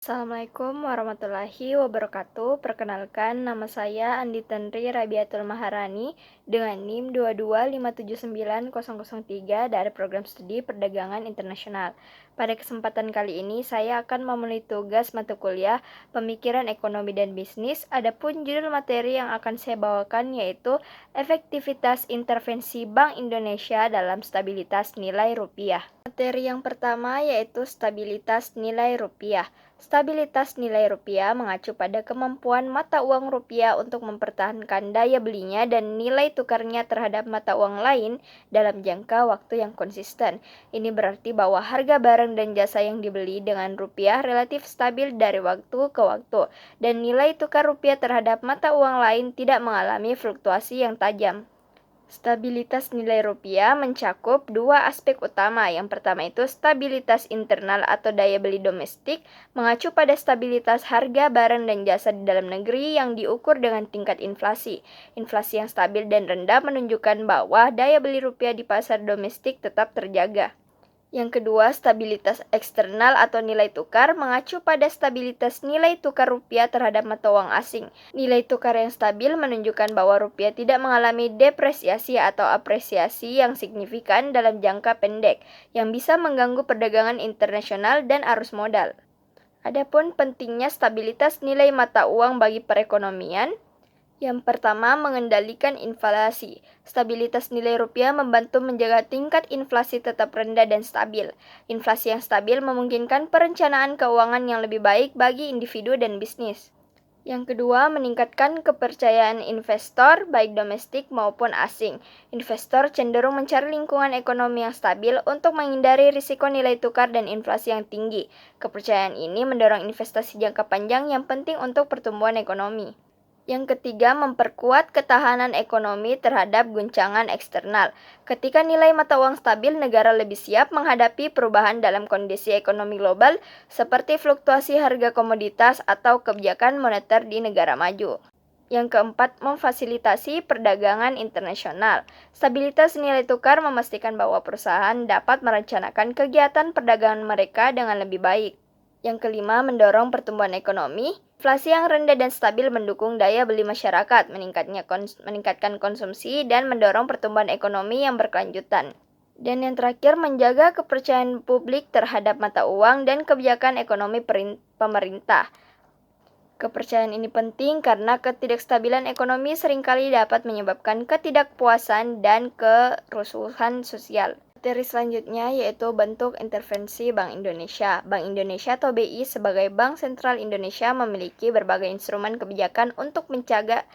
Assalamualaikum warahmatullahi wabarakatuh. Perkenalkan, nama saya Andi Tenri Rabiatul Maharani dengan NIM 225790003 dari Program Studi Perdagangan Internasional. Pada kesempatan kali ini, saya akan memenuhi tugas mata kuliah Pemikiran Ekonomi dan Bisnis. Adapun judul materi yang akan saya bawakan yaitu Efektivitas Intervensi Bank Indonesia dalam Stabilitas Nilai Rupiah. Materi yang pertama yaitu stabilitas nilai rupiah. Stabilitas nilai rupiah mengacu pada kemampuan mata uang rupiah untuk mempertahankan daya belinya dan nilai tukarnya terhadap mata uang lain dalam jangka waktu yang konsisten. Ini berarti bahwa harga barang dan jasa yang dibeli dengan rupiah relatif stabil dari waktu ke waktu, dan nilai tukar rupiah terhadap mata uang lain tidak mengalami fluktuasi yang tajam. Stabilitas nilai rupiah mencakup dua aspek utama. Yang pertama itu stabilitas internal atau daya beli domestik, mengacu pada stabilitas harga barang dan jasa di dalam negeri yang diukur dengan tingkat inflasi. Inflasi yang stabil dan rendah menunjukkan bahwa daya beli rupiah di pasar domestik tetap terjaga. Yang kedua, stabilitas eksternal atau nilai tukar mengacu pada stabilitas nilai tukar rupiah terhadap mata uang asing. Nilai tukar yang stabil menunjukkan bahwa rupiah tidak mengalami depresiasi atau apresiasi yang signifikan dalam jangka pendek, yang bisa mengganggu perdagangan internasional dan arus modal. Adapun pentingnya stabilitas nilai mata uang bagi perekonomian. Yang pertama, mengendalikan inflasi. Stabilitas nilai rupiah membantu menjaga tingkat inflasi tetap rendah dan stabil. Inflasi yang stabil memungkinkan perencanaan keuangan yang lebih baik bagi individu dan bisnis. Yang kedua, meningkatkan kepercayaan investor, baik domestik maupun asing. Investor cenderung mencari lingkungan ekonomi yang stabil untuk menghindari risiko nilai tukar dan inflasi yang tinggi. Kepercayaan ini mendorong investasi jangka panjang yang penting untuk pertumbuhan ekonomi. Yang ketiga, memperkuat ketahanan ekonomi terhadap guncangan eksternal. Ketika nilai mata uang stabil, negara lebih siap menghadapi perubahan dalam kondisi ekonomi global seperti fluktuasi harga komoditas atau kebijakan moneter di negara maju. Yang keempat, memfasilitasi perdagangan internasional. Stabilitas nilai tukar memastikan bahwa perusahaan dapat merencanakan kegiatan perdagangan mereka dengan lebih baik. Yang kelima, mendorong pertumbuhan ekonomi. Inflasi yang rendah dan stabil mendukung daya beli masyarakat, meningkatkan konsumsi, dan mendorong pertumbuhan ekonomi yang berkelanjutan. Dan yang terakhir, menjaga kepercayaan publik terhadap mata uang dan kebijakan ekonomi pemerintah. Kepercayaan ini penting karena ketidakstabilan ekonomi seringkali dapat menyebabkan ketidakpuasan dan kerusuhan sosial. Materi selanjutnya yaitu bentuk intervensi Bank Indonesia. Bank Indonesia atau BI sebagai Bank Sentral Indonesia memiliki berbagai instrumen kebijakan untuk menjaga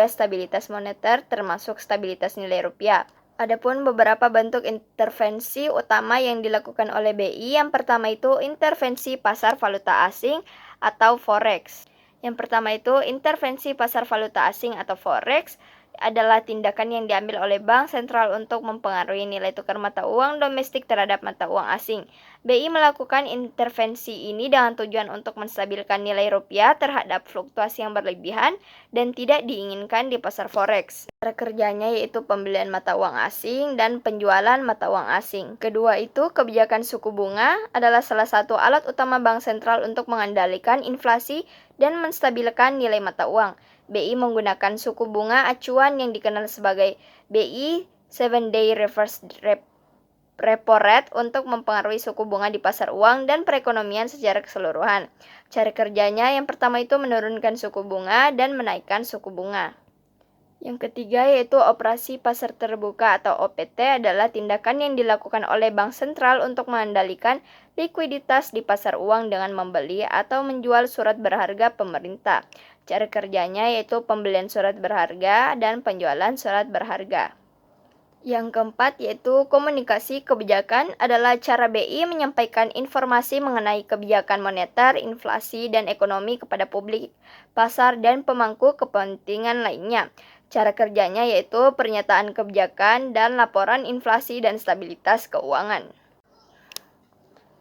stabilitas moneter termasuk stabilitas nilai rupiah. Adapun beberapa bentuk intervensi utama yang dilakukan oleh BI, yang pertama itu intervensi pasar valuta asing atau forex. Yang pertama itu intervensi pasar valuta asing atau forex adalah tindakan yang diambil oleh bank sentral untuk mempengaruhi nilai tukar mata uang domestik terhadap mata uang asing. BI melakukan intervensi ini dengan tujuan untuk menstabilkan nilai rupiah terhadap fluktuasi yang berlebihan dan tidak diinginkan di pasar forex. Cara kerjanya yaitu pembelian mata uang asing dan penjualan mata uang asing. Kedua itu, kebijakan suku bunga adalah salah satu alat utama bank sentral untuk mengendalikan inflasi dan menstabilkan nilai mata uang. BI menggunakan suku bunga acuan yang dikenal sebagai BI 7-Day Reverse Repo Rate untuk mempengaruhi suku bunga di pasar uang dan perekonomian secara keseluruhan. Cara kerjanya yang pertama itu menurunkan suku bunga dan menaikkan suku bunga. Yang ketiga yaitu operasi pasar terbuka atau OPT adalah tindakan yang dilakukan oleh bank sentral untuk mengendalikan likuiditas di pasar uang dengan membeli atau menjual surat berharga pemerintah. Cara kerjanya yaitu pembelian surat berharga dan penjualan surat berharga. Yang keempat yaitu komunikasi kebijakan adalah cara BI menyampaikan informasi mengenai kebijakan moneter, inflasi, dan ekonomi kepada publik, pasar, dan pemangku kepentingan lainnya. Cara kerjanya yaitu pernyataan kebijakan dan laporan inflasi dan stabilitas keuangan.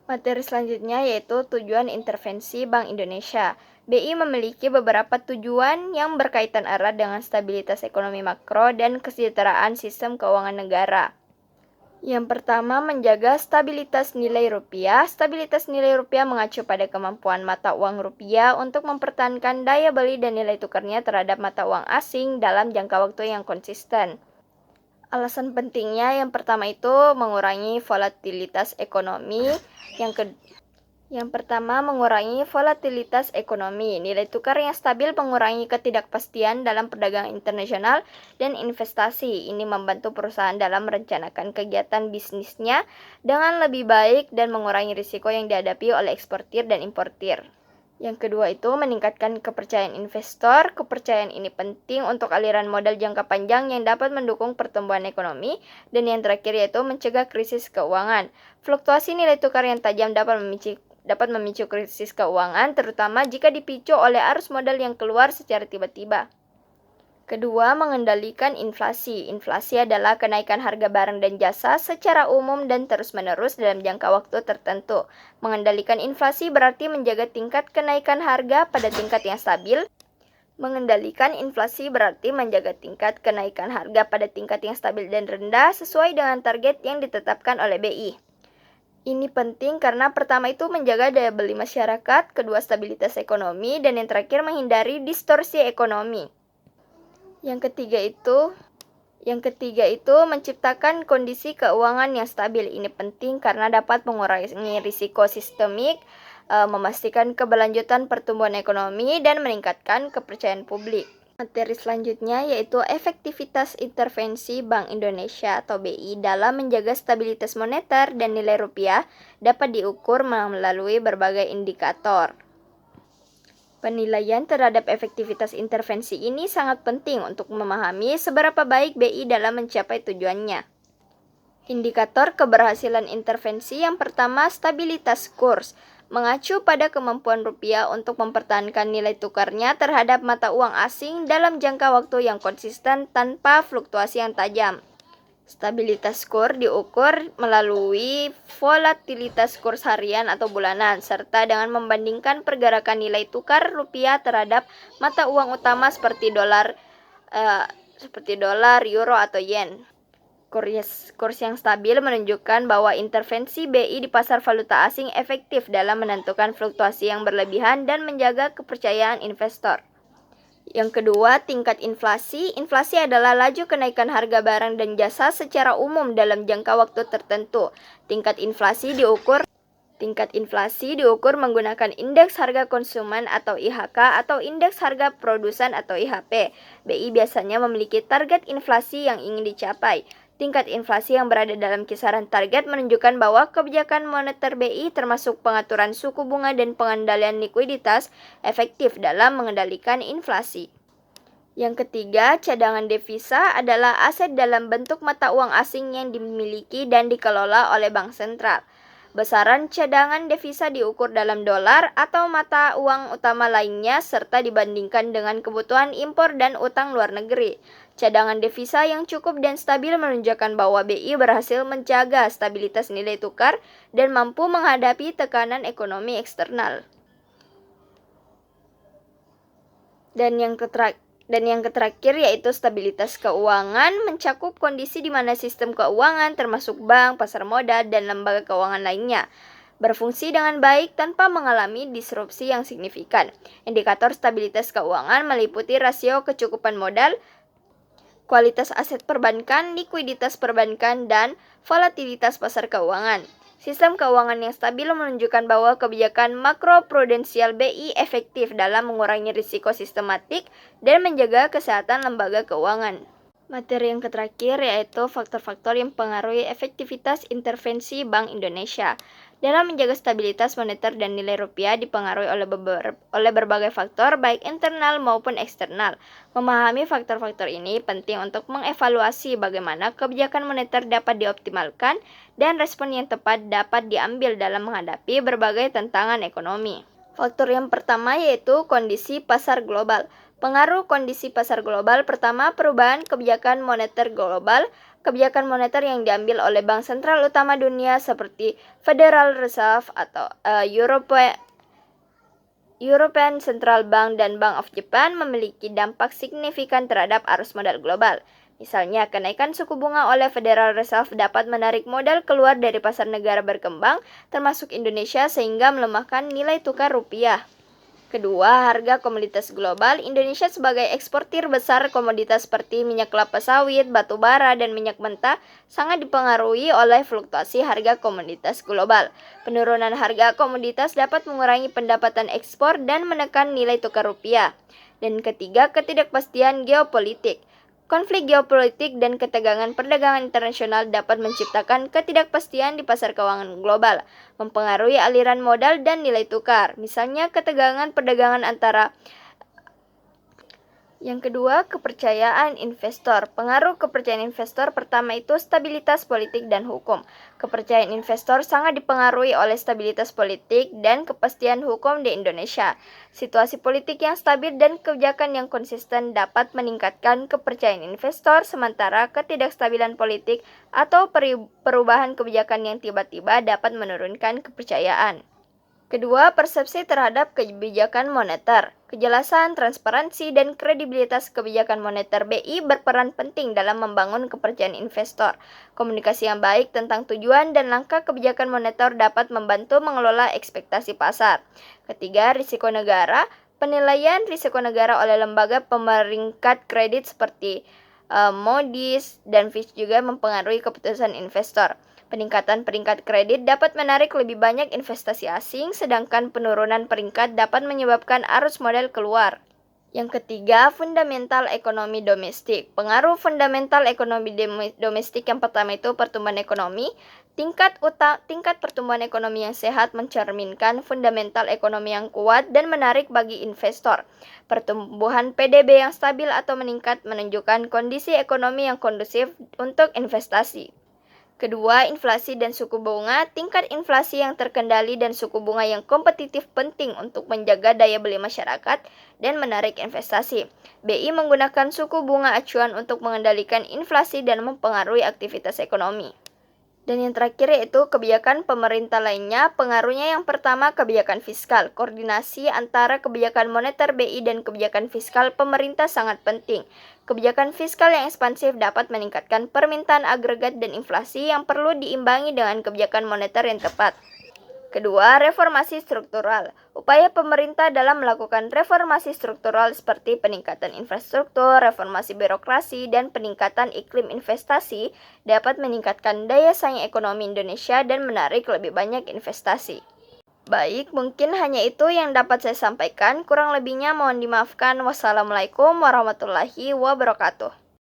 Materi selanjutnya yaitu tujuan intervensi Bank Indonesia. BI memiliki beberapa tujuan yang berkaitan erat dengan stabilitas ekonomi makro dan kesejahteraan sistem keuangan negara. Yang pertama, menjaga stabilitas nilai rupiah. Stabilitas nilai rupiah mengacu pada kemampuan mata uang rupiah untuk mempertahankan daya beli dan nilai tukarnya terhadap mata uang asing dalam jangka waktu yang konsisten. Alasan pentingnya yang pertama itu mengurangi volatilitas ekonomi. Yang pertama, mengurangi volatilitas ekonomi. Nilai tukar yang stabil mengurangi ketidakpastian dalam perdagangan internasional dan investasi. Ini membantu perusahaan dalam merencanakan kegiatan bisnisnya dengan lebih baik dan mengurangi risiko yang dihadapi oleh eksportir dan importir. Yang kedua itu meningkatkan kepercayaan investor. Kepercayaan ini penting untuk aliran modal jangka panjang yang dapat mendukung pertumbuhan ekonomi. Dan yang terakhir yaitu mencegah krisis keuangan. Fluktuasi nilai tukar yang tajam dapat memicu krisis keuangan, terutama jika dipicu oleh arus modal yang keluar secara tiba-tiba. Kedua, mengendalikan inflasi. Inflasi adalah kenaikan harga barang dan jasa secara umum dan terus-menerus dalam jangka waktu tertentu. Mengendalikan inflasi berarti menjaga tingkat kenaikan harga pada tingkat yang stabil. Mengendalikan inflasi berarti menjaga tingkat kenaikan harga pada tingkat yang stabil dan rendah sesuai dengan target yang ditetapkan oleh BI. Ini penting karena pertama itu menjaga daya beli masyarakat, kedua stabilitas ekonomi, dan yang terakhir menghindari distorsi ekonomi. Yang ketiga itu menciptakan kondisi keuangan yang stabil. Ini penting karena dapat mengurangi risiko sistemik, memastikan keberlanjutan pertumbuhan ekonomi, dan meningkatkan kepercayaan publik. Materi selanjutnya yaitu efektivitas intervensi Bank Indonesia atau BI dalam menjaga stabilitas moneter dan nilai rupiah dapat diukur melalui berbagai indikator. Penilaian terhadap efektivitas intervensi ini sangat penting untuk memahami seberapa baik BI dalam mencapai tujuannya. Indikator keberhasilan intervensi yang pertama, stabilitas kurs. Mengacu pada kemampuan rupiah untuk mempertahankan nilai tukarnya terhadap mata uang asing dalam jangka waktu yang konsisten tanpa fluktuasi yang tajam. Stabilitas kurs diukur melalui volatilitas kurs harian atau bulanan, serta dengan membandingkan pergerakan nilai tukar rupiah terhadap mata uang utama seperti dolar, euro, atau yen. Kurs yang stabil menunjukkan bahwa intervensi BI di pasar valuta asing efektif dalam menentukan fluktuasi yang berlebihan dan menjaga kepercayaan investor. Yang kedua, tingkat inflasi. Inflasi adalah laju kenaikan harga barang dan jasa secara umum dalam jangka waktu tertentu. Tingkat inflasi diukur menggunakan indeks harga konsumen atau IHK atau indeks harga produsen atau IHP. BI biasanya memiliki target inflasi yang ingin dicapai. Tingkat inflasi yang berada dalam kisaran target menunjukkan bahwa kebijakan moneter BI termasuk pengaturan suku bunga dan pengendalian likuiditas efektif dalam mengendalikan inflasi. Yang ketiga, cadangan devisa adalah aset dalam bentuk mata uang asing yang dimiliki dan dikelola oleh bank sentral. Besaran cadangan devisa diukur dalam dolar atau mata uang utama lainnya serta dibandingkan dengan kebutuhan impor dan utang luar negeri. Cadangan devisa yang cukup dan stabil menunjukkan bahwa BI berhasil menjaga stabilitas nilai tukar dan mampu menghadapi tekanan ekonomi eksternal. Dan yang terakhir yaitu stabilitas keuangan mencakup kondisi di mana sistem keuangan termasuk bank, pasar modal, dan lembaga keuangan lainnya berfungsi dengan baik tanpa mengalami disrupsi yang signifikan. Indikator stabilitas keuangan meliputi rasio kecukupan modal, kualitas aset perbankan, likuiditas perbankan, dan volatilitas pasar keuangan. Sistem keuangan yang stabil menunjukkan bahwa kebijakan makroprudensial BI efektif dalam mengurangi risiko sistematik dan menjaga kesehatan lembaga keuangan. Materi yang terakhir yaitu faktor-faktor yang mempengaruhi efektivitas intervensi Bank Indonesia. Dalam menjaga stabilitas moneter dan nilai rupiah dipengaruhi oleh berbagai faktor baik internal maupun eksternal. Memahami faktor-faktor ini penting untuk mengevaluasi bagaimana kebijakan moneter dapat dioptimalkan dan respon yang tepat dapat diambil dalam menghadapi berbagai tantangan ekonomi. Faktor yang pertama yaitu kondisi pasar global. Pengaruh kondisi pasar global pertama, perubahan kebijakan moneter global. Kebijakan moneter yang diambil oleh bank sentral utama dunia seperti Federal Reserve atau European Central Bank dan Bank of Japan memiliki dampak signifikan terhadap arus modal global. Misalnya, kenaikan suku bunga oleh Federal Reserve dapat menarik modal keluar dari pasar negara berkembang, termasuk Indonesia, sehingga melemahkan nilai tukar rupiah. Kedua, harga komoditas global. Indonesia sebagai eksportir besar komoditas seperti minyak kelapa sawit, batu bara, dan minyak mentah sangat dipengaruhi oleh fluktuasi harga komoditas global. Penurunan harga komoditas dapat mengurangi pendapatan ekspor dan menekan nilai tukar rupiah. Dan ketiga, ketidakpastian geopolitik. Konflik geopolitik dan ketegangan perdagangan internasional dapat menciptakan ketidakpastian di pasar keuangan global, mempengaruhi aliran modal dan nilai tukar. Misalnya ketegangan perdagangan antara. Yang kedua, kepercayaan investor. Pengaruh kepercayaan investor pertama itu stabilitas politik dan hukum. Kepercayaan investor sangat dipengaruhi oleh stabilitas politik dan kepastian hukum di Indonesia. Situasi politik yang stabil dan kebijakan yang konsisten dapat meningkatkan kepercayaan investor, sementara ketidakstabilan politik atau perubahan kebijakan yang tiba-tiba dapat menurunkan kepercayaan. Kedua, persepsi terhadap kebijakan moneter. Kejelasan, transparansi, dan kredibilitas kebijakan moneter BI berperan penting dalam membangun kepercayaan investor. Komunikasi yang baik tentang tujuan dan langkah kebijakan moneter dapat membantu mengelola ekspektasi pasar. Ketiga, risiko negara. Penilaian risiko negara oleh lembaga pemeringkat kredit seperti Moody's dan Fitch juga mempengaruhi keputusan investor. Peningkatan peringkat kredit dapat menarik lebih banyak investasi asing, sedangkan penurunan peringkat dapat menyebabkan arus modal keluar. Yang ketiga, fundamental ekonomi domestik. Pengaruh fundamental ekonomi domestik yang pertama itu pertumbuhan ekonomi. Tingkat pertumbuhan ekonomi yang sehat mencerminkan fundamental ekonomi yang kuat dan menarik bagi investor. Pertumbuhan PDB yang stabil atau meningkat menunjukkan kondisi ekonomi yang kondusif untuk investasi. Kedua, inflasi dan suku bunga. Tingkat inflasi yang terkendali dan suku bunga yang kompetitif penting untuk menjaga daya beli masyarakat dan menarik investasi. BI menggunakan suku bunga acuan untuk mengendalikan inflasi dan mempengaruhi aktivitas ekonomi. Dan yang terakhir yaitu kebijakan pemerintah lainnya. Pengaruhnya yang pertama, kebijakan fiskal. Koordinasi antara kebijakan moneter BI dan kebijakan fiskal pemerintah sangat penting. Kebijakan fiskal yang ekspansif dapat meningkatkan permintaan agregat dan inflasi yang perlu diimbangi dengan kebijakan moneter yang tepat. Kedua, reformasi struktural. Upaya pemerintah dalam melakukan reformasi struktural seperti peningkatan infrastruktur, reformasi birokrasi, dan peningkatan iklim investasi dapat meningkatkan daya saing ekonomi Indonesia dan menarik lebih banyak investasi. Baik, mungkin hanya itu yang dapat saya sampaikan. Kurang lebihnya mohon dimaafkan. Wassalamualaikum warahmatullahi wabarakatuh.